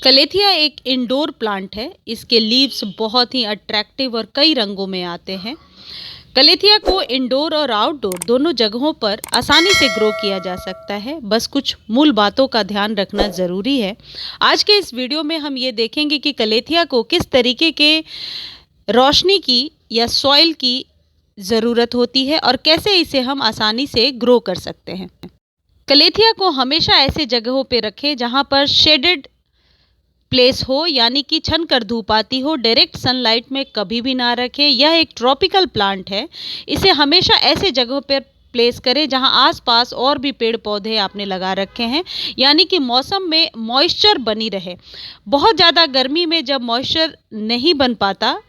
कलेथिया एक indoor plant है। इसके लीव्स बहुत ही अट्रैक्टिव और कई रंगों में आते हैं। कलेथिया को इंडोर और आउटडोर दोनों जगहों पर आसानी से ग्रो किया जा सकता है। बस कुछ मूल बातों का ध्यान रखना ज़रूरी है। आज के इस वीडियो में हम ये देखेंगे कि कलेथिया को किस तरीके के रोशनी की या सॉइल की ज़रूरत होती है और कैसे इसे हम आसानी से ग्रो कर सकते हैं। कलेथिया को हमेशा ऐसे जगहों पे रखें जहाँ पर शेडेड प्लेस हो, यानी कि छन कर धूप आती हो। डायरेक्ट सनलाइट में कभी भी ना रखें। यह एक ट्रॉपिकल प्लांट है। इसे हमेशा ऐसे जगहों पर प्लेस करें जहां आसपास और भी पेड़ पौधे आपने लगा रखे हैं, यानी कि मौसम में मॉइस्चर बनी रहे। बहुत ज़्यादा गर्मी में जब मॉइस्चर नहीं बन पाता,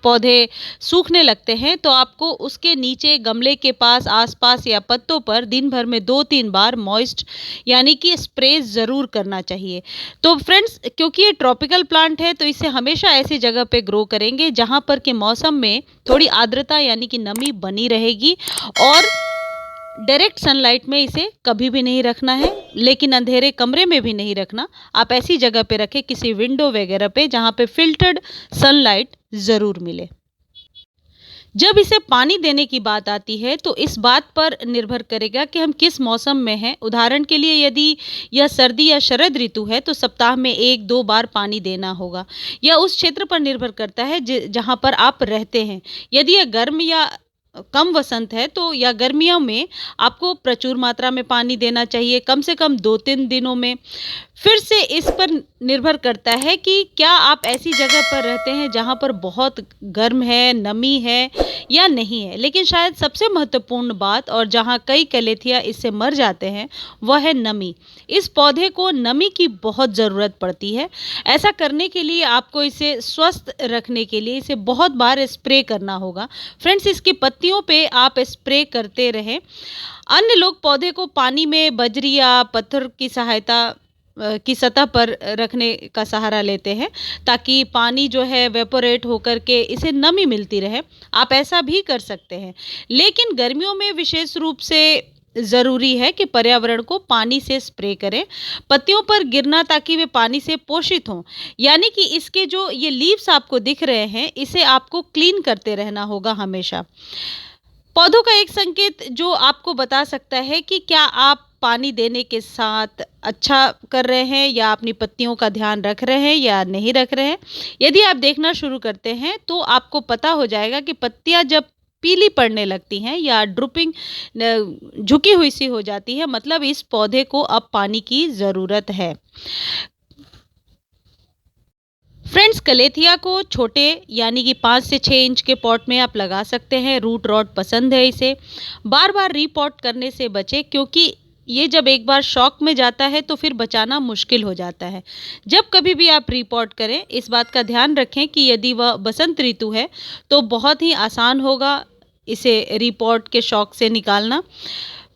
पौधे सूखने लगते हैं, तो आपको उसके नीचे गमले के पास, आसपास या पत्तों पर दिन भर में 2-3 बार मॉइस्ट यानी कि स्प्रे ज़रूर करना चाहिए। तो फ्रेंड्स, क्योंकि ये ट्रॉपिकल प्लांट है तो इसे हमेशा ऐसी जगह पे ग्रो करेंगे जहाँ पर के मौसम में थोड़ी आर्द्रता यानी कि नमी बनी रहेगी। और डायरेक्ट सनलाइट में इसे कभी भी नहीं रखना है, लेकिन अंधेरे कमरे में भी नहीं रखना। आप ऐसी जगह पे रखें, किसी विंडो वगैरह पे, जहाँ पे फिल्टर्ड सनलाइट ज़रूर मिले। जब इसे पानी देने की बात आती है तो इस बात पर निर्भर करेगा कि हम किस मौसम में हैं। उदाहरण के लिए यदि यह सर्दी या शरद ऋतु है तो सप्ताह में 1-2 बार पानी देना होगा। यह उस क्षेत्र पर निर्भर करता है जहाँ पर आप रहते हैं। यदि यह गर्म या कम वसंत है तो या गर्मियों में आपको प्रचुर मात्रा में पानी देना चाहिए, कम से कम 2-3 दिनों में। फिर से इस पर निर्भर करता है कि क्या आप ऐसी जगह पर रहते हैं जहाँ पर बहुत गर्म है, नमी है या नहीं है। लेकिन शायद सबसे महत्वपूर्ण बात, और जहाँ कई कलेथिया इससे मर जाते हैं, वह है नमी। इस पौधे को नमी की बहुत ज़रूरत पड़ती है। ऐसा करने के लिए आपको इसे स्वस्थ रखने के लिए इसे बहुत बार स्प्रे करना होगा। फ्रेंड्स, इसकी पत्तियों पे आप स्प्रे करते रहें। अन्य लोग पौधे को पानी में बजरी या पत्थर की सतह पर रखने का सहारा लेते हैं ताकि पानी जो है वेपोरेट होकर के इसे नमी मिलती रहे। आप ऐसा भी कर सकते हैं, लेकिन गर्मियों में विशेष रूप से ज़रूरी है कि पर्यावरण को पानी से स्प्रे करें, पत्तियों पर गिरना, ताकि वे पानी से पोषित हों। यानी कि इसके जो ये लीव्स आपको दिख रहे हैं, इसे आपको क्लीन करते रहना होगा हमेशा। पौधों का एक संकेत जो आपको बता सकता है कि क्या आप पानी देने के साथ अच्छा कर रहे हैं या अपनी पत्तियों का ध्यान रख रहे हैं या नहीं रख रहे हैं। यदि आप देखना शुरू करते हैं तो आपको पता हो जाएगा कि पत्तियां जब पीली पड़ने लगती हैं या ड्रूपिंग झुकी हुई सी हो जाती है, मतलब इस पौधे को अब पानी की ज़रूरत है। फ्रेंड्स, कलेथिया को छोटे यानी कि 5 से 6 इंच के पॉट में आप लगा सकते हैं। रूट रॉट पसंद है इसे। बार बार रीपॉट करने से बचें, क्योंकि ये जब एक बार शॉक में जाता है तो फिर बचाना मुश्किल हो जाता है। जब कभी भी आप रीपॉट करें, इस बात का ध्यान रखें कि यदि वह बसंत ऋतु है तो बहुत ही आसान होगा इसे रीपॉट के शॉक से निकालना।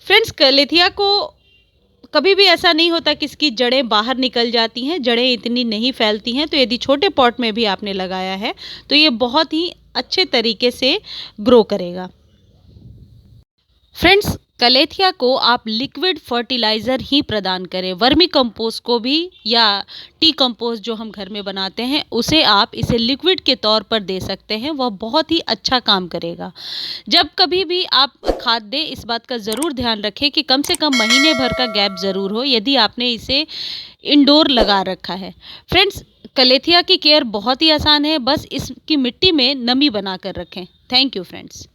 फ्रेंड्स, कलेथिया को कभी भी ऐसा नहीं होता कि इसकी जड़ें बाहर निकल जाती हैं। जड़ें इतनी नहीं फैलती हैं। तो यदि छोटे पॉट में भी आपने लगाया है तो ये बहुत ही अच्छे तरीके से ग्रो करेगा। फ्रेंड्स, कलेथिया को आप लिक्विड फर्टिलाइज़र ही प्रदान करें। वर्मी कंपोस्ट को भी, या टी कंपोस्ट जो हम घर में बनाते हैं, उसे आप इसे लिक्विड के तौर पर दे सकते हैं। वह बहुत ही अच्छा काम करेगा। जब कभी भी आप खाद दें, इस बात का ज़रूर ध्यान रखें कि कम से कम महीने भर का गैप ज़रूर हो, यदि आपने इसे इंडोर लगा रखा है। फ्रेंड्स, कलेथिया की केयर बहुत ही आसान है। बस इसकी मिट्टी में नमी बना कर रखें। Thank you friends.